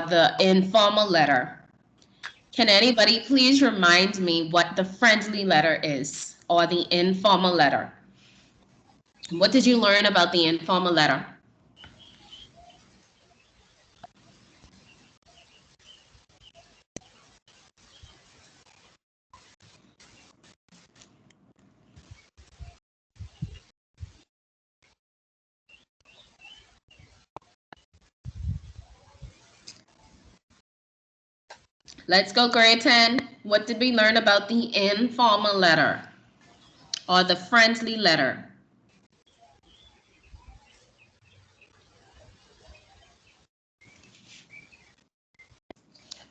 the informal letter. Can anybody please remind me what the friendly letter is or the informal letter? What did you learn about the informal letter? Let's go, grade 10. What did we learn about the informal letter or the friendly letter?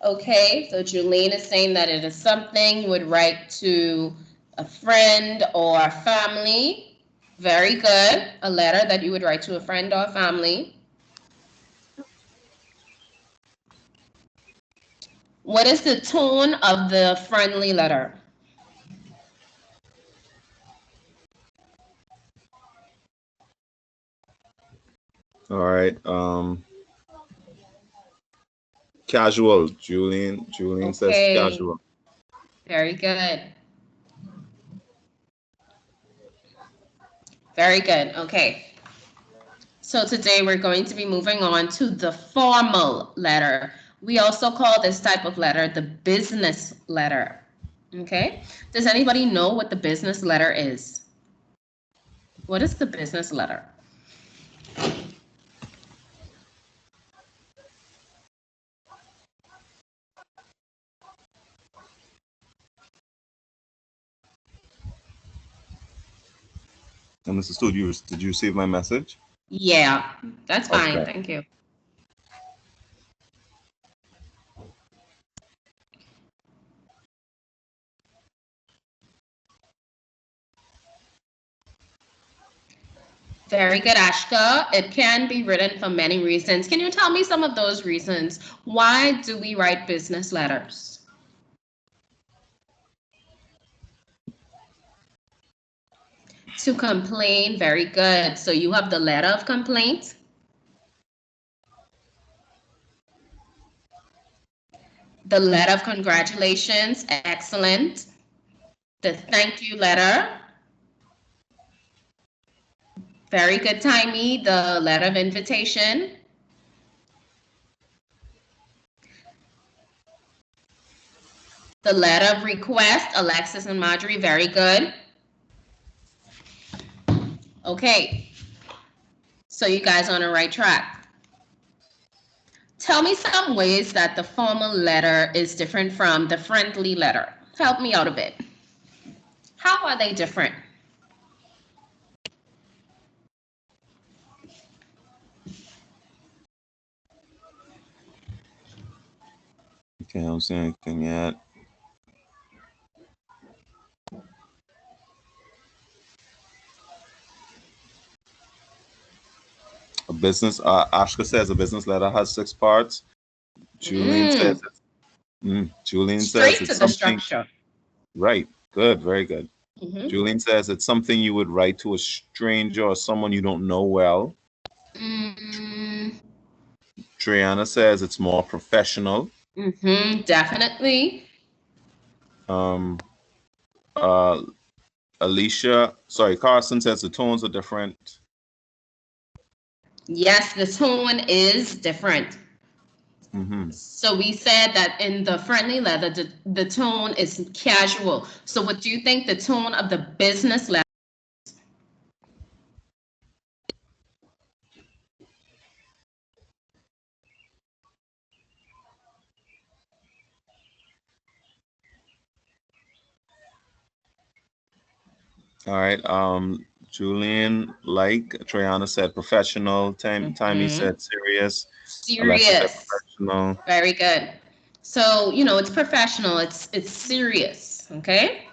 Okay, so Julene is saying that it is something you would write to a friend or family. Very good. A letter that you would write to a friend or family. What is the tone of the friendly letter? All right. Casual. Julian says casual. Very good. Very good. Okay. So today we're going to be moving on to the formal letter. We also call this type of letter the business letter. Okay. Does anybody know what the business letter is? What is the business letter? And Mrs. Stood, did you receive my message? Yeah, that's fine. Okay. Thank you. Very good, Ashka. It can be written for many reasons. Can you tell me some of those reasons? Why do we write business letters? To complain. Very good. So you have the letter of complaint. The letter of congratulations. Excellent. The thank you letter. Very good, Timey. The letter of invitation. The letter of request. Alexis and Marjorie. Very good. Okay. So you guys are on the right track. Tell me some ways that the formal letter is different from the friendly letter. Help me out a bit. How are they different? Okay, I don't see anything yet. A business, Ashka says a business letter has 6 parts. Julian says Straight to it's the something. structure. Right. Good. Very good. Mm-hmm. Julian says it's something you would write to a stranger or someone you don't know well. Triana says it's more professional. Definitely. Carson says the tones are different. Yes, the tone is different. So we said that in the friendly letter, the tone is casual. So what do you think the tone of the business letter? All right. Julian, like Triana said, professional. Timey said serious. Alexis said professional. Very good. So, you know, it's professional. It's serious. Okay.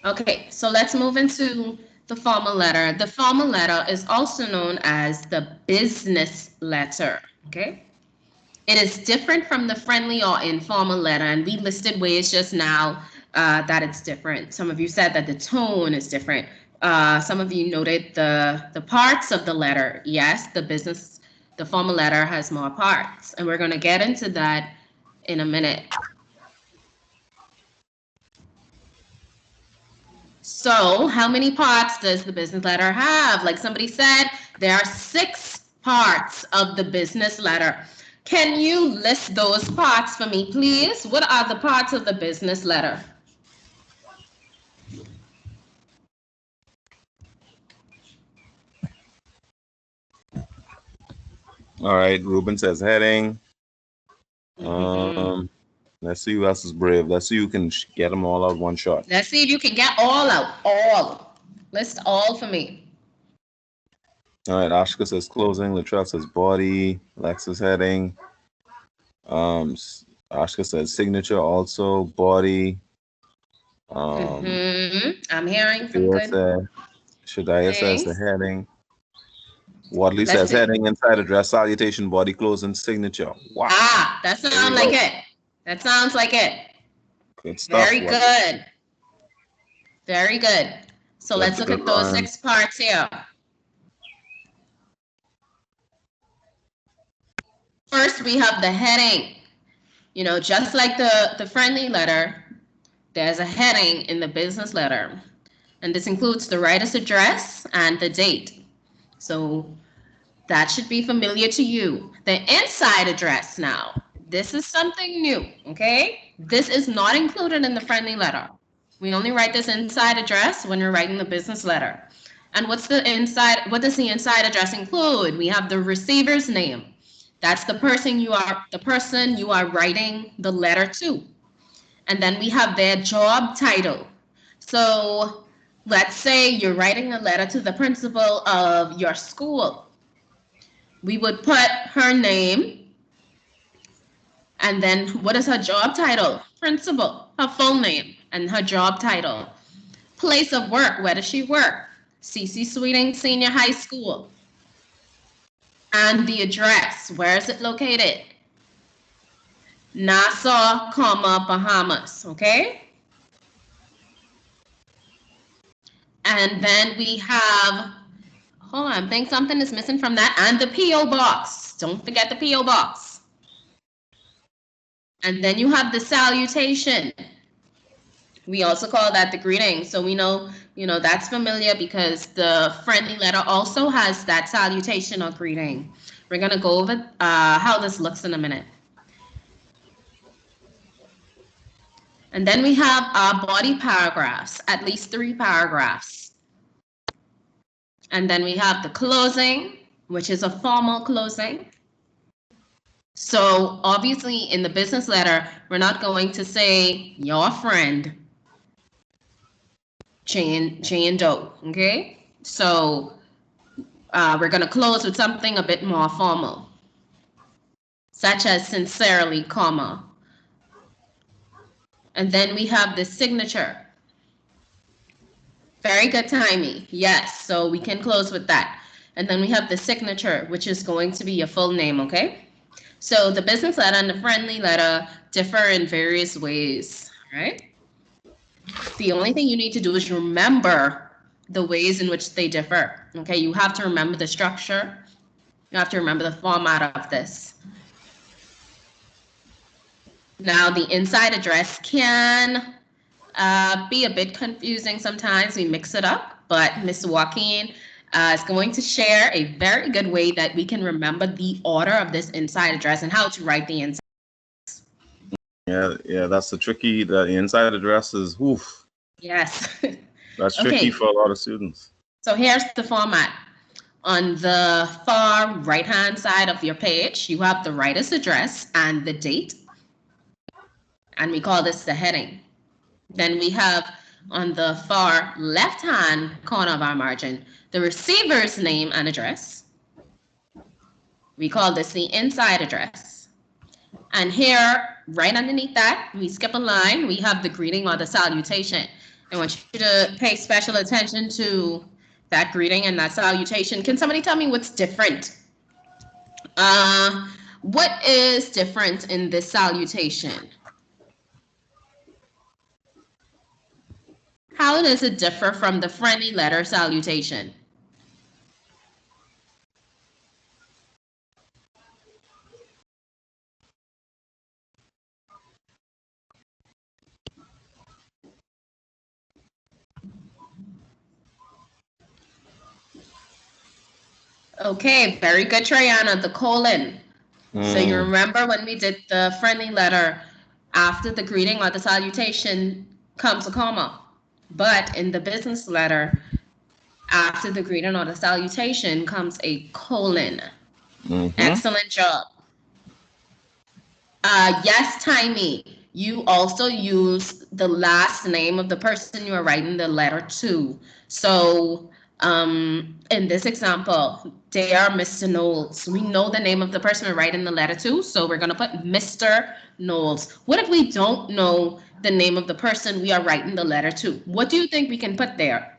Okay. So let's move into the formal letter. The formal letter is also known as the business letter. Okay. It is different from the friendly or informal letter, and we listed ways just now that it's different. Some of you said that the tone is different. some of you noted the parts of the letter. Yes, the formal letter has more parts, and we're going to get into that in a minute. So how many parts does the business letter have? Like somebody said, there are 6 parts of the business letter. Can you list those parts for me, please? What are the parts of the business letter? All right. Ruben says heading. Mhm. Let's see who else is brave. Let's see who can get them all out one shot. Let's see if you can get all out. All. List all for me. All right. Ashka says closing. Latrell says body. Alexis heading. Ashka says signature also body. I'm hearing some Thea good said, Shadaya says the things. heading. Wadley Let's says see. heading, inside address, salutation, body, closing, signature. Wow. That There sounds you like go. it. That sounds like it. Good stuff. Very Wadley. good. Very good. So let's That's a look good at those one. 6 parts here. First, we have the heading. You know, just like the friendly letter, there's a heading in the business letter. And this includes the writer's address and the date. So that should be familiar to you. The inside address now. This is something new, okay? This is not included in the friendly letter. We only write this inside address when we're writing the business letter. And what does the inside address include? We have the receiver's name. That's the person you are writing the letter to. And then we have their job title. So let's say you're writing a letter to the principal of your school. We would put her name, and then what is her job title? Principal, her full name, and her job title. Place of work, where does she work? C.C.Sweeting Senior High School. And the address, where is it located? Nassau, Bahamas, okay? And then we have, hold on, I think something is missing from that, and the P.O. box. Don't forget the P.O. box. And then you have the salutation. We also call that the greeting. So we know, that's familiar because the friendly letter also has that salutation or greeting. We're going to go over how this looks in a minute. And then we have our body paragraphs, at least 3 paragraphs. And then we have the closing, which is a formal closing. So obviously in the business letter, we're not going to say your friend, Jane Doe, okay? So we're going to close with something a bit more formal, such as sincerely, comma. And then we have the signature. Very good timing. Yes, so we can close with that. And then we have the signature, which is going to be your full name, okay? So the business letter and the friendly letter differ in various ways, right? The only thing you need to do is remember the ways in which they differ, okay? You have to remember the structure. You have to remember the format of this. Now, the inside address can be a bit confusing sometimes. We mix it up, but Ms. Joaquin is going to share a very good way that we can remember the order of this inside address and how to write the inside. Yeah, that's the tricky. The inside address is, oof. Yes. That's Okay. tricky for a lot of students. So here's the format. On the far right-hand side of your page, you have the writer's address and the date. And we call this the heading. Then we have on the far left-hand corner of our margin, the receiver's name and address. We call this the inside address. And here, right underneath that, we skip a line, we have the greeting or the salutation. I want you to pay special attention to that greeting and that salutation. Can somebody tell me what's different? What is different in this salutation? How does it differ from the friendly letter salutation? Okay, very good, Triana. The colon. So you Mm, remember when we did the friendly letter, after the greeting or the salutation comes a comma. But in the business letter, after the greeting or the salutation comes a colon. mm-hmm. Excellent job. Yes, Timey. You also use the last name of the person you are writing the letter to. So, in this example, they are Mr. Knowles. We know the name of the person we're writing the letter to, so we're gonna put Mr. Knowles. What if we don't know the name of the person we are writing the letter to? What do you think we can put there?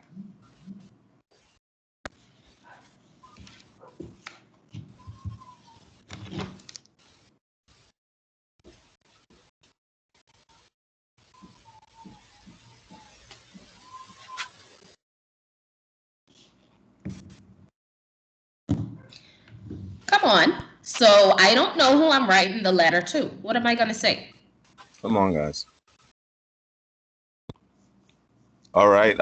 Come on. So I don't know who I'm writing the letter to. What am I gonna say? Come on, guys. All right.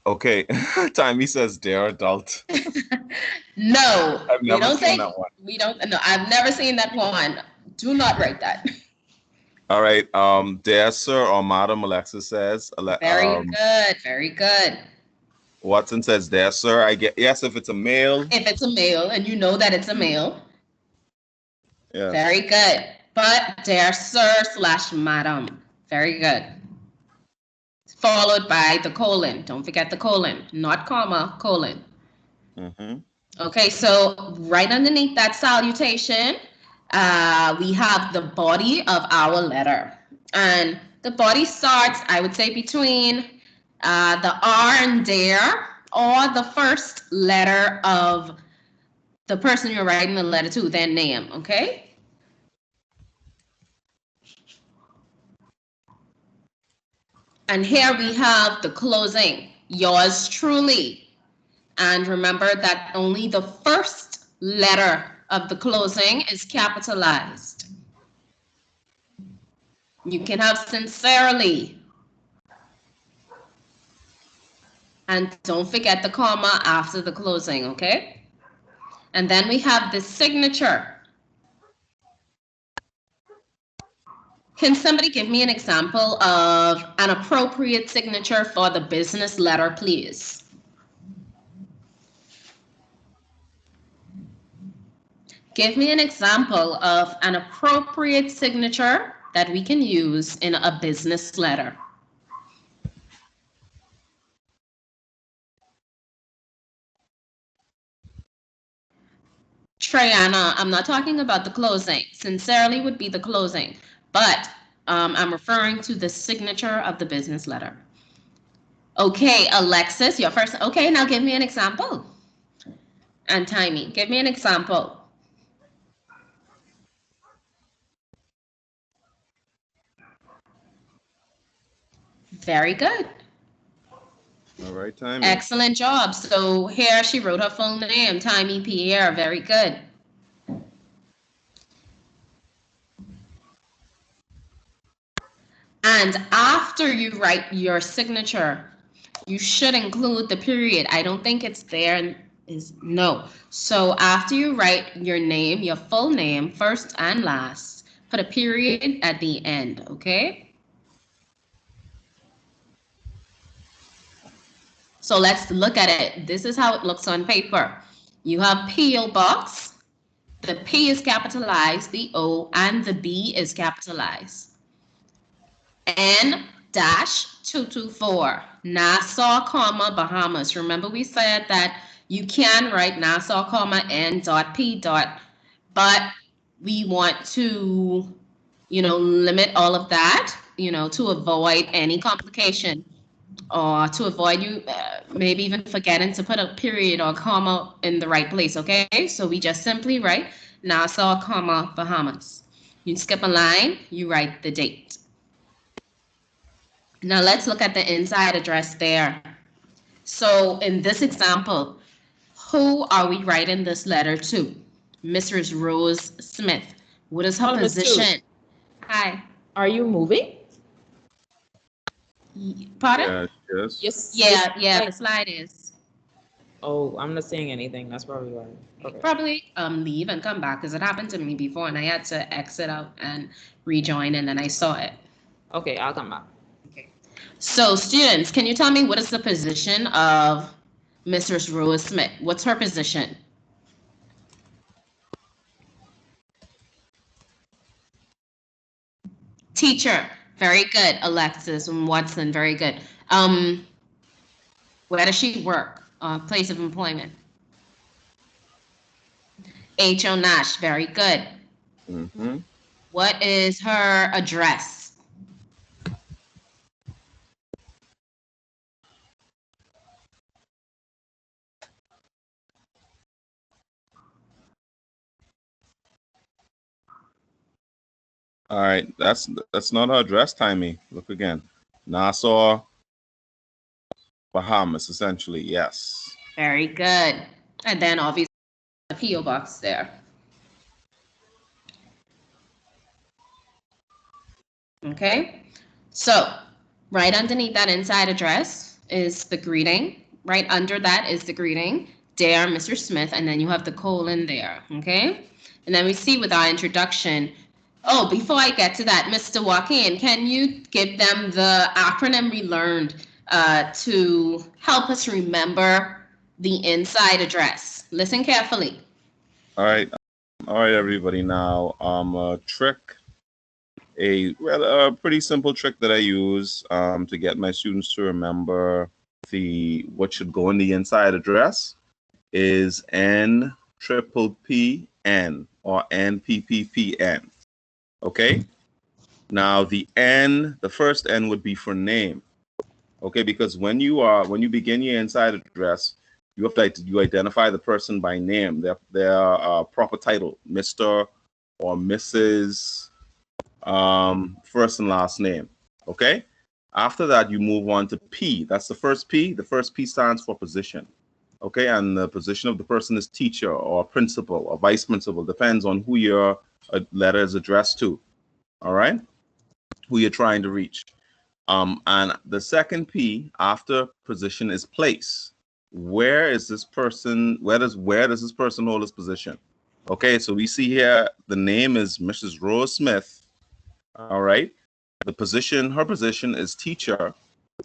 Okay. Timey says they're adult. No, I've we never don't seen say, that one. we don't, no, I've never seen that one. Do not write that. All right. Dear sir or madam, Alexis says. Very good, very good. Watson says there, sir. I get yes if it's a male. If it's a male and you know that it's a male, Yes. very good. But dear sir slash madam, very good. Followed by the colon. Don't forget the colon, not comma, colon. Mm-hmm. Okay, so right underneath that salutation, we have the body of our letter. And the body starts, I would say, between the R and there, or the first letter of the person you're writing the letter to, their name, okay? And here we have the closing, yours truly. And remember that only the first letter of the closing is capitalized. You can have sincerely. And don't forget the comma after the closing, okay? And then we have the signature. Can somebody give me an example of an appropriate signature for the business letter, please? Give me an example of an appropriate signature that we can use in a business letter. Triana, I'm not talking about the closing. Sincerely would be the closing, but I'm referring to the signature of the business letter. Okay, Alexis, your first. Okay, now give me an example. And Timey, give me an example. Very good. All right, Timey. Excellent job. So here she wrote her full name, Timey Pierre. Very good. And after you write your signature, you should include the period. I don't think it's there. Is no. So after you write your name, your full name, first and last, put a period at the end, okay? So let's look at it. This is how it looks on paper. You have P.O. Box. The P is capitalized, the O and the B is capitalized. N dash 224, Nassau, comma, Bahamas. Remember we said that you can write Nassau, comma, N dot P dot, but we want to, limit all of that, to avoid any complication, or to avoid you maybe even forgetting to put a period or comma in the right place, okay? So we just simply write Nassau, comma, Bahamas. You skip a line, you write the date. Now let's look at the inside address there. So in this example, who are we writing this letter to? Mrs. Rose Smith. What is her Hello, Miss Toot. position? Hi. Are you moving? Pardon? Yeah, yes. Yes. Yeah, the slide is. Oh, I'm not saying anything. That's probably why. Okay. Probably leave and come back because it happened to me before and I had to exit out and rejoin and then I saw it. Okay, I'll come back. Okay. So students, can you tell me what is the position of Mrs. Rose Smith? What's her position? Teacher. Very good. Alexis and Watson. Very good. Where does she work? Place of employment. H.O. Nash. Very good. Mm-hmm. What is her address? All right, that's not our address, Timey. Look again. Nassau, Bahamas, essentially. Yes. Very good. And then obviously the P.O. box there. Okay. So right underneath that inside address is the greeting. Right under that is the greeting. Dear Mr. Smith, and then you have the colon there. Okay. And then we see with our introduction. Oh, before I get to that, Mr. Joaquin, can you give them the acronym we learned to help us remember the inside address? Listen carefully. All right. All right, everybody. Now, a trick, a pretty simple trick that I use to get my students to remember what should go in the inside address is N triple P N or NPPPN. Okay. Now the N, the first N would be for name. Okay, because when you begin your inside address, you have to you identify the person by name, their proper title, Mr. or Mrs. First and last name. Okay. After that, you move on to P. That's the first P. The first P stands for position. Okay, and the position of the person is teacher or principal or vice principal. Depends on who your letter is addressed to. All right, who you're trying to reach. And the second P after position is place. Where is this person? Where does this person hold his position? Okay, so we see here the name is Mrs. Rose Smith. All right, her position is teacher.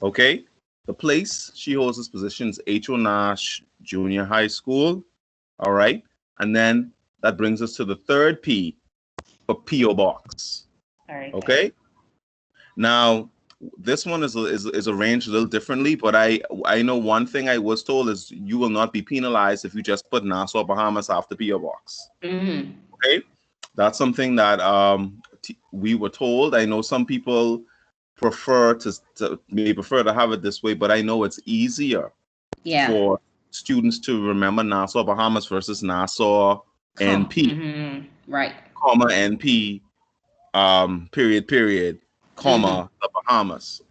Okay, the place she holds this position is H.O. Nash Junior High School. All right, and then that brings us to the third P for P.O. Box. All right. Okay, now this one is arranged a little differently, but I know one thing I was told is you will not be penalized if you just put Nassau, Bahamas after P.O. Box. Mm-hmm. Okay, that's something that we were told. I know some people may prefer to have it this way, but I know it's easier for students to remember Nassau, Bahamas versus Nassau, NP. Mm-hmm. Right. Comma, NP, period, comma, the Bahamas,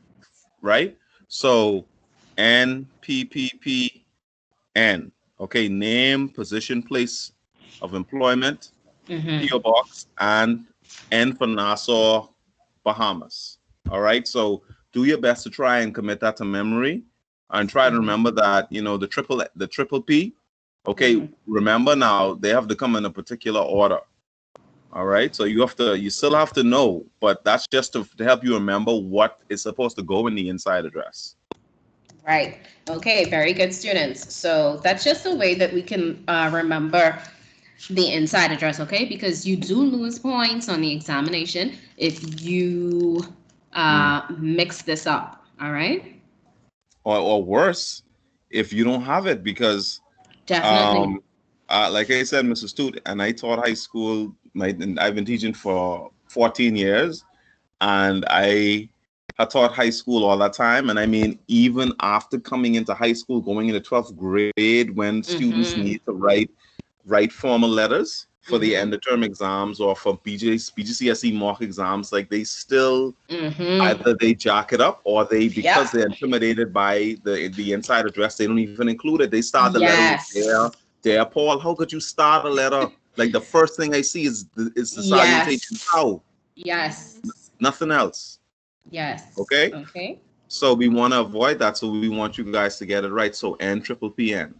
right? So NPPPN, okay, name, position, place of employment, P.O. Box, and N for Nassau, Bahamas. All right, so do your best to try and commit that to memory and try to remember that, the triple P. Okay, remember now they have to come in a particular order. All right, so you still have to know, but that's just to help you remember what is supposed to go in the inside address. Right. Okay, very good, students. So that's just a way that we can remember the inside address, okay? Because you do lose points on the examination if you mix this up, all right? Or worse, if you don't have it, because definitely. Like I said, Mrs. Toot, and I taught high school. I've been teaching for 14 years, and I had taught high school all that time. And I mean, even after coming into high school, going into 12th grade, when students need to write formal letters, for the end of term exams or for BGCSE mock exams, like they still either they jack it up or they, because they're intimidated by the inside address, they don't even include it. They start the letter with dear Paul. How could you start a letter? Like the first thing I see is the salutation. How? Yes. Nothing else. Yes. Okay. Okay. So we want to avoid that. So we want you guys to get it right. So NPPN.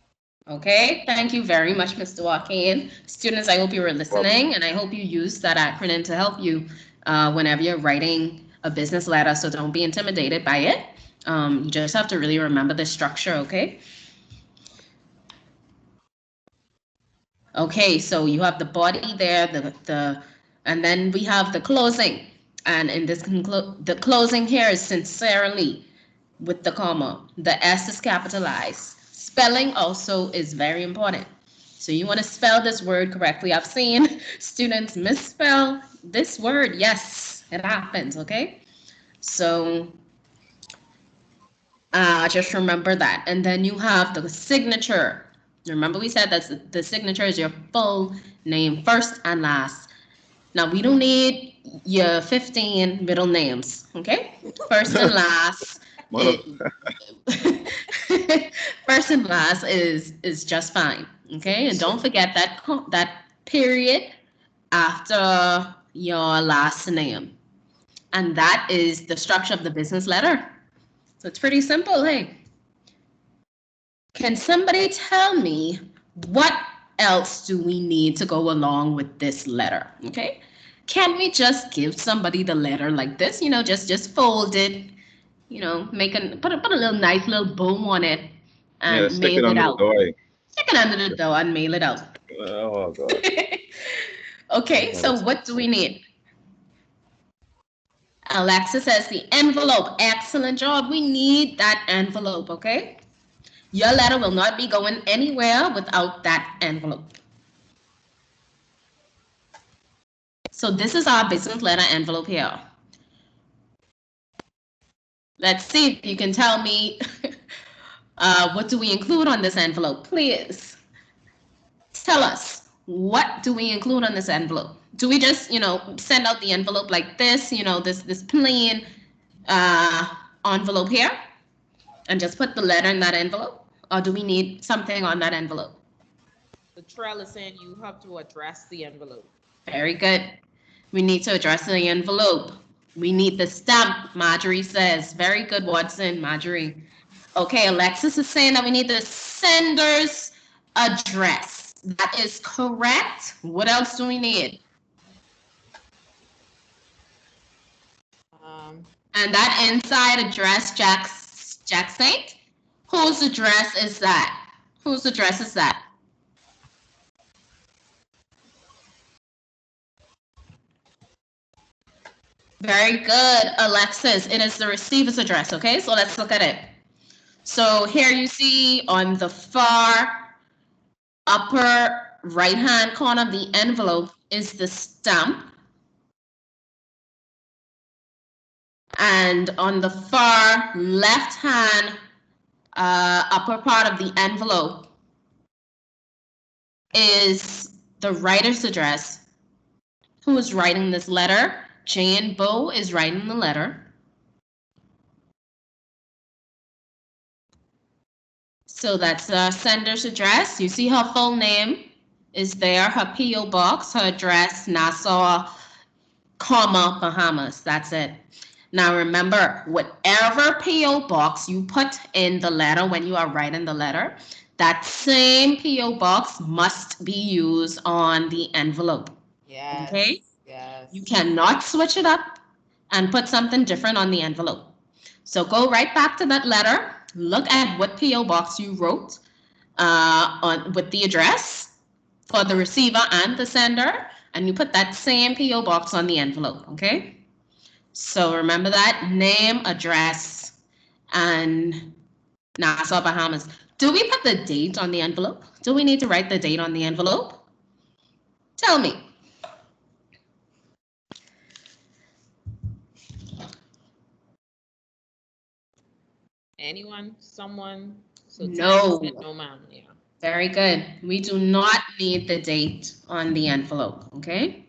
Okay, thank you very much, Mr. Joaquin. Students, I hope you were listening, and I hope you use that acronym to help you whenever you're writing a business letter, so don't be intimidated by it. You just have to really remember the structure, okay? Okay, so you have the body there, and then we have the closing. And in this, the closing here is sincerely with the comma. The S is capitalized. Spelling also is very important. So you want to spell this word correctly. I've seen students misspell this word. Yes, it happens, okay? So just remember that. And then you have the signature. Remember we said that the signature is your full name, first and last. Now, we don't need your 15 middle names, okay? First and last. First and last is just fine, okay? And don't forget that period after your last name. And that is the structure of the business letter. So it's pretty simple, hey. Can somebody tell me what else do we need to go along with this letter, okay? Can we just give somebody the letter like this, just fold it, put a little nice little bow on it and Stick mail it it under the out. door. Stick it under the door and mail it out. Oh, God. Okay, so what do we need? Alexa says the envelope. Excellent job. We need that envelope, okay? Your letter will not be going anywhere without that envelope. So this is our business letter envelope here. Let's see if you can tell me what do we include on this envelope, please. Tell us, what do we include on this envelope? Do we just, send out the envelope like this, this plain envelope here and just put the letter in that envelope? Or do we need something on that envelope? The trail is saying you have to address the envelope. Very good. We need to address the envelope. We need the stamp, Marjorie says. Very good, Watson, Marjorie. Okay, Alexis is saying that we need the sender's address. That is correct. What else do we need? And that inside address, Jack Saint? Whose address is that? Whose address is that? Very good, Alexis. It is the receiver's address, okay? So let's look at it. So here you see on the far upper right-hand corner of the envelope is the stamp. And on the far left-hand upper part of the envelope is the writer's address. Who is writing this letter? Jane Bow is writing the letter. So that's the sender's address. You see her full name is there, her P.O. box, her address, Nassau, Bahamas. That's it. Now remember, whatever P.O. box you put in the letter when you are writing the letter, that same P.O. box must be used on the envelope. Yes. Okay? Yes. You cannot switch it up and put something different on the envelope. So go right back to that letter, look at what P.O. box you wrote with the address for the receiver and the sender, and you put that same P.O. box on the envelope, okay? So remember that, name, address, and Nassau, Bahamas. Do we put the date on the envelope? Do we need to write the date on the envelope? Tell me. Anyone? Someone? So No. no, ma'am. Yeah. Very good. We do not need the date on the envelope, okay?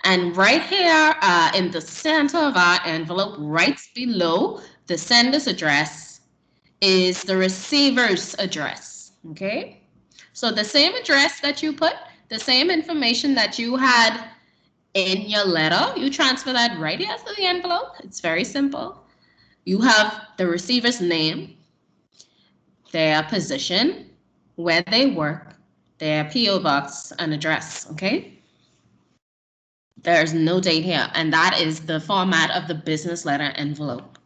And right here in the center of our envelope, right below the sender's address, is the receiver's address, okay? So the same address that you put, the same information that you had in your letter, you transfer that right here to the envelope. It's very simple. You have the receiver's name, their position, where they work, their PO box and address, okay? There's no date here, and that is the format of the business letter envelope.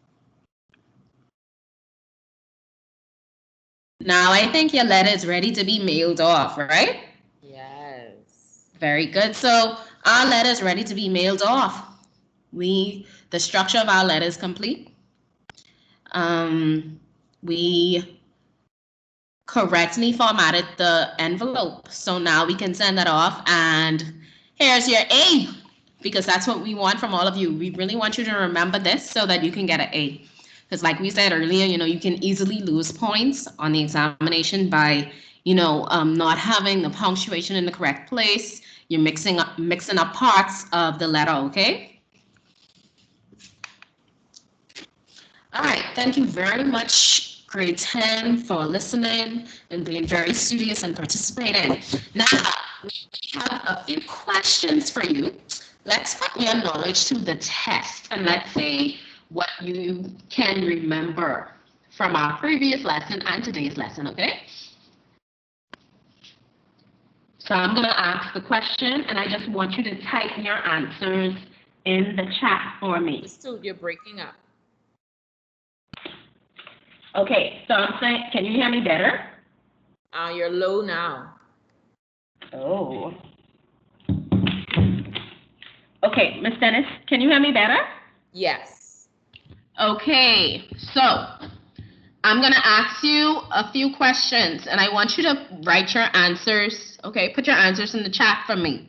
Now, I think your letter is ready to be mailed off, right? Yes. Very good. So our letter is ready to be mailed off. The structure of our letter is complete. We correctly formatted the envelope. So now we can send that off, and here's your A, because that's what we want from all of you. We really want you to remember this so that you can get an A. Because like we said earlier, you can easily lose points on the examination by, not having the punctuation in the correct place. You're mixing up parts of the letter, okay? All right, thank you very much, grade 10, for listening and being very studious and participating. Now, we have a few questions for you. Let's put your knowledge to the test, and let's see what you can remember from our previous lesson and today's lesson, okay? So I'm going to ask the question, and I just want you to type your answers in the chat for me. Still, you're breaking up. Okay, so I'm saying, can you hear me better? You're low now. Oh. Okay, Miss Dennis, can you hear me better? Yes. Okay, so I'm going to ask you a few questions, and I want you to write your answers. Okay, put your answers in the chat for me.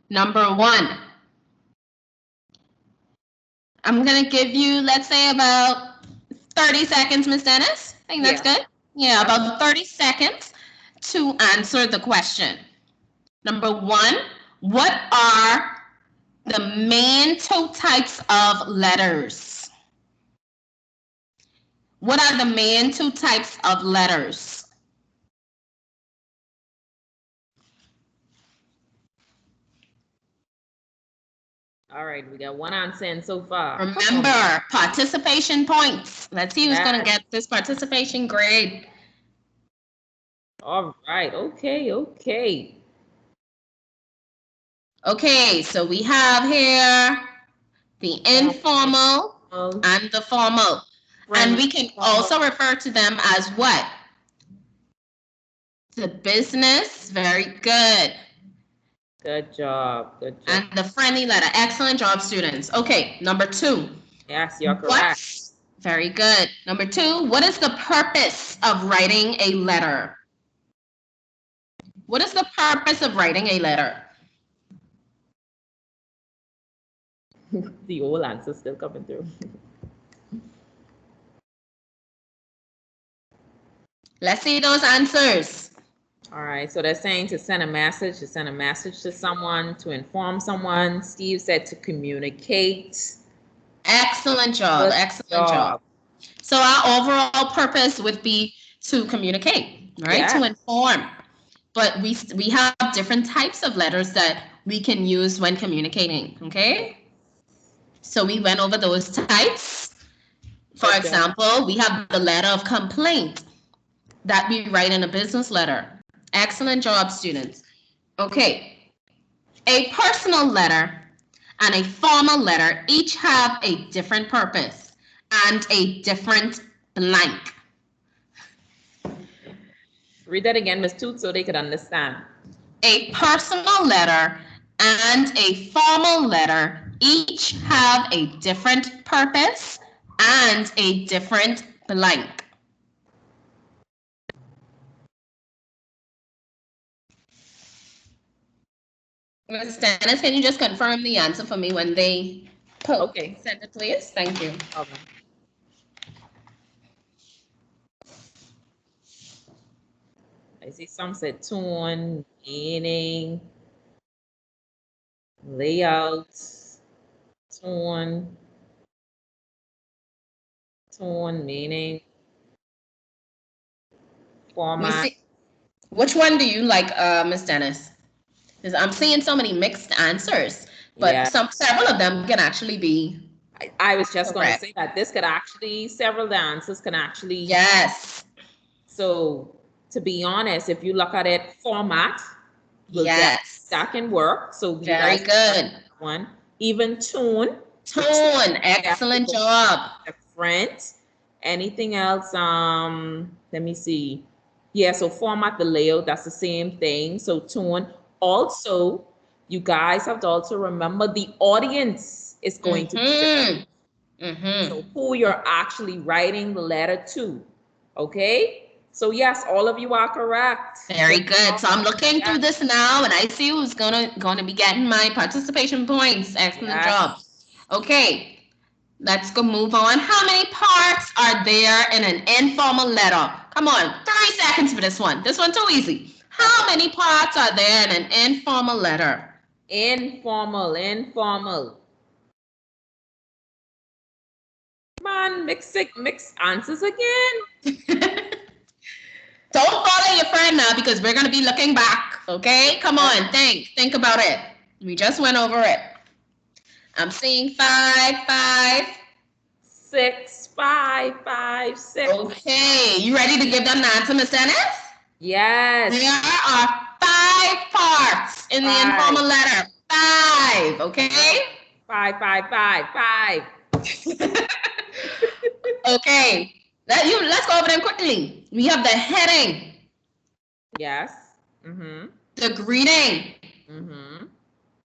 Number 1. I'm going to give you, let's say, about 30 seconds, Miss Dennis. I think that's good. Yeah, about 30 seconds to answer the question. Number 1, what are the main two types of letters? What are the main two types of letters? All right, we got one answer in so far. Remember, participation points. Let's see who's going to get this participation grade. All right, okay. Okay, so we have here the informal and the formal. And we can also refer to them as what? The business. Very good. Good job. And the friendly letter. Excellent job, students. Okay, number 2. Yes, you're correct. Very good. Number 2, what is the purpose of writing a letter? What is the purpose of writing a letter? The old answer still coming through. Let's see those answers. All right, so they're saying to send a message to someone, to inform someone. Steve said to communicate. Excellent job. Excellent job. So our overall purpose would be to communicate, right? Yes. To inform. But we have different types of letters that we can use when communicating, okay? So we went over those types. For example, we have the letter of complaint that we write in a business letter. Excellent job, students. Okay, a personal letter and a formal letter each have a different purpose and a different blank. Read that again, Ms. Toot, so they could understand. A personal letter and a formal letter each have a different purpose and a different blank. Ms. Dennis, can you just confirm the answer for me when they send it, please? Thank you. Okay. I see some said tone, meaning, layout, tone, meaning, Let me format. see. Which one do you like, Miss Dennis? Because I'm seeing so many mixed answers, but Yeah, several of them can actually be I was just going to correct. say that this could actually, several answers can actually, Yes. so to be honest, if you look at it, format will definitely, Yes. that can work. So you Very guys can work good. on that one. Even tune, the tune Tone. definitely Excellent go job. different. Anything else? Let me see. Yeah, so format, the layout, that's the same thing. So tune. Also, you guys have to also remember the audience is going to be different. Mm-hmm. Mm-hmm. So who you're actually writing the letter to. Okay? So yes, all of you are correct. Very Good good. job. So I'm looking Yes, through this now, and I see who's gonna be getting my participation points. Excellent job. yes. Okay, let's go move on. How many parts are there in an informal letter? Come on, 3 seconds for this one. This one's too easy. How many parts are there in an informal letter? Informal, informal. Man, mix answers again. Don't follow your friend now because we're gonna be looking back. Okay, come on, think about it. We just went over it. I'm seeing 5, 5. 6, 5, 5, 6. Okay, you ready to give them the answer, Miss Dennis? Yes. There are 5 parts in the informal 5, letter. 5, okay? 5, 5, 5, 5. Okay, let's go over them quickly. We have the heading, Yes. Mm-hmm. the greeting, Mm-hmm.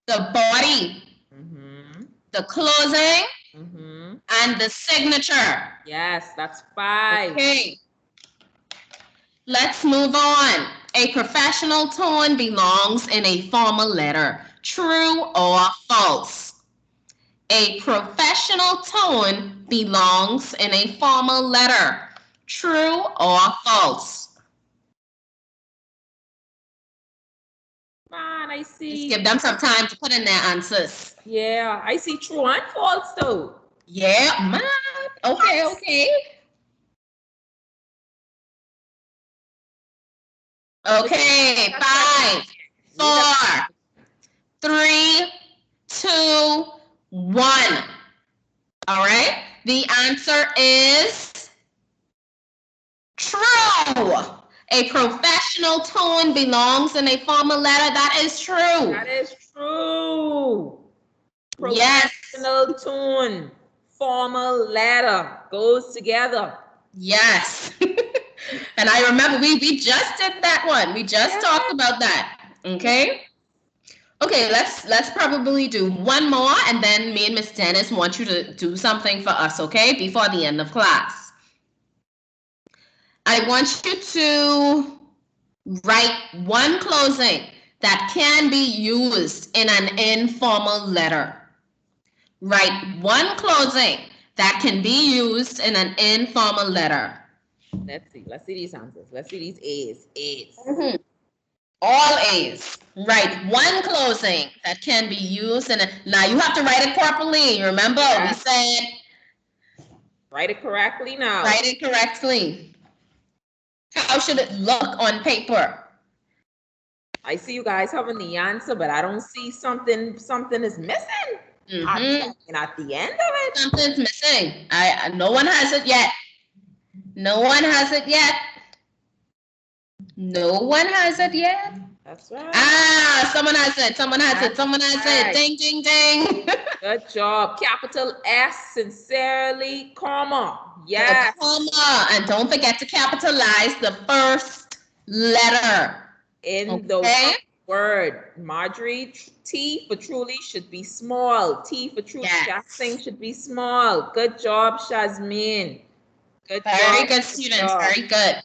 the body, Mm-hmm. the closing, Mm-hmm. and the signature. Yes, that's 5. Okay, let's move on. A professional tone belongs in a formal letter. True or false? A professional tone belongs in a formal letter. True or false? Man, I Just see. give them some time to put in their answers. Yeah, I see true and false though. Yeah, man. Okay, okay. Okay, 5, 4, 3, 2, 1. All right. The answer is true. A professional tone belongs in a formal letter. That is true. That is true. Yes. Professional tune, formal letter goes together. Yes. And I remember we just did that one. We just talked about that. Okay. Okay, let's probably do one more, and then me and Miss Dennis want you to do something for us, okay? Before the end of class. I want you to write one closing that can be used in an informal letter. Write one closing that can be used in an informal letter. Let's see. Let's see these answers. Let's see these A's. A's. Mm-hmm. All A's. Write one closing that can be used in a. Now you have to write it properly. Remember, we said Write it correctly now. write it correctly. How should it look on paper? I see you guys having the answer, but I don't see something. Something is missing. Mm-hmm. At the end of it. Something's missing. No one has it yet. No one has it yet. No one has it yet. That's right. Ah, someone has it. Someone has it. Someone has it. Ding, ding, ding. Good job. Capital S, sincerely, comma. Yes. Comma. And don't forget to capitalize the first letter. In the word, Marjorie, T for truly should be small. T for truly, Jasmine should be small. Good job, Shazmin. Good job. Very good, students. Very good.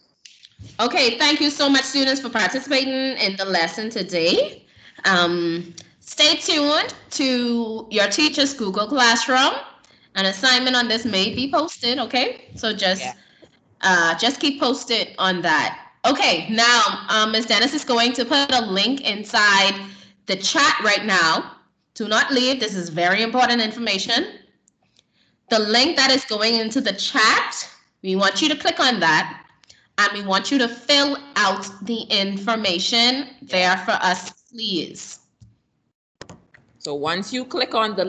Okay, thank you so much, students, for participating in the lesson today. Stay tuned to your teacher's Google Classroom. An assignment on this may be posted, okay? So just keep posted on that. Okay, now Ms. Dennis is going to put a link inside the chat right now. Do not leave. This is very important information. The link that is going into the chat, we want you to click on that, and we want you to fill out the information there for us, please. So once you click on the